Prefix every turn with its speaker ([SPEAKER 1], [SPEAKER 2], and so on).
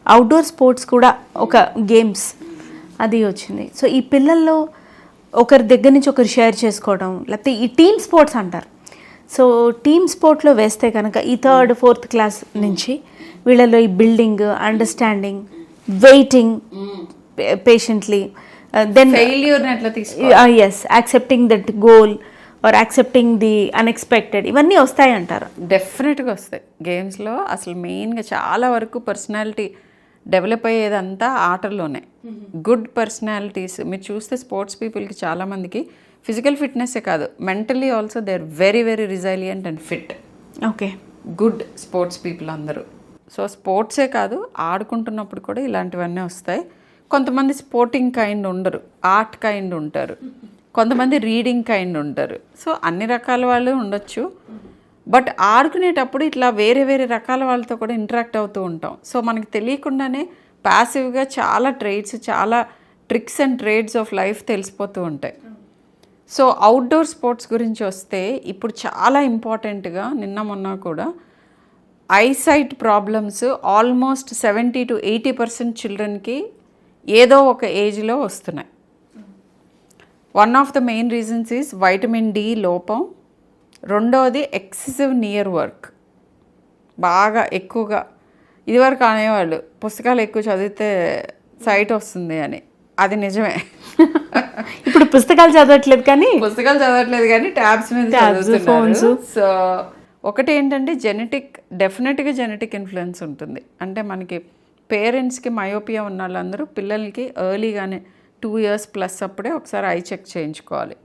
[SPEAKER 1] Outdoor sports కూడా ఒక games అది వచ్చింది. సో ఈ పిల్లల్లో ఒకరి దగ్గర నుంచి ఒకరు షేర్ చేసుకోవడం, లేకపోతే ఈ టీమ్ స్పోర్ట్స్ అంటారు. సో టీమ్ స్పోర్ట్లో వేస్తే కనుక ఈ 3rd, 4th క్లాస్ నుంచి వీళ్ళలో ఈ building, understanding, waiting patiently, then
[SPEAKER 2] ఫెయిల్యూర్ని ఎట్లా
[SPEAKER 1] as accepting that goal or accepting the unexpected, ఇవన్నీ వస్తాయి అంటారు.
[SPEAKER 2] డెఫినెట్గా వస్తాయి. గేమ్స్లో అసలు మెయిన్గా చాలా వరకు పర్సనాలిటీ డెవలప్ అయ్యేదంతా ఆటల్లోనే. గుడ్ పర్సనాలిటీస్ మీరు చూస్తే స్పోర్ట్స్ పీపుల్కి చాలామందికి ఫిజికల్ ఫిట్నెస్సే కాదు, mentally also they are very very resilient and fit.
[SPEAKER 1] Okay,
[SPEAKER 2] good sports people అందరూ. సో స్పోర్ట్సే కాదు, ఆడుకుంటున్నప్పుడు కూడా ఇలాంటివన్నీ వస్తాయి. కొంతమంది స్పోర్టింగ్ కైండ్ ఉండరు, ఆర్ట్ కైండ్ ఉంటారు, కొంతమంది రీడింగ్ కైండ్ ఉంటారు. సో అన్ని రకాల వాళ్ళు ఉండొచ్చు. బట్ ఆడుకునేటప్పుడు ఇట్లా వేరే వేరే రకాల వాళ్ళతో కూడా ఇంటరాక్ట్ అవుతూ ఉంటాం. సో మనకి తెలియకుండానే ప్యాసివ్గా చాలా ట్రేడ్స్, చాలా tricks and trades of life తెలిసిపోతూ ఉంటాయి. సో అవుట్డోర్ స్పోర్ట్స్ గురించి వస్తే ఇప్పుడు చాలా ఇంపార్టెంట్గా నిన్న మొన్న కూడా ఐసైట్ ప్రాబ్లమ్స్ ఆల్మోస్ట్ 70 to 80% చిల్డ్రన్కి ఏదో ఒక ఏజ్లో వస్తున్నాయి. One of the main reasons is vitamin D లోపం. రెండవది ఎక్సెసివ్ నియర్ వర్క్, బాగా ఎక్కువగా. ఇదివరకు అనేవాళ్ళు పుస్తకాలు ఎక్కువ చదివితే సైట్ వస్తుంది అని, అది నిజమే.
[SPEAKER 1] ఇప్పుడు పుస్తకాలు చదవట్లేదు కానీ
[SPEAKER 2] ట్యాబ్స్ మీద
[SPEAKER 1] ఫోన్స్.
[SPEAKER 2] సో ఒకటి ఏంటంటే డెఫినెట్గా జెనెటిక్ ఇన్ఫ్లుయెన్స్ ఉంటుంది. అంటే మనకి పేరెంట్స్కి మయోపియా ఉన్న వాళ్ళందరూ పిల్లలకి ఎర్లీగానే 2 years+ అప్పుడే ఒకసారి ఐ చెక్ చేయించుకోవాలి.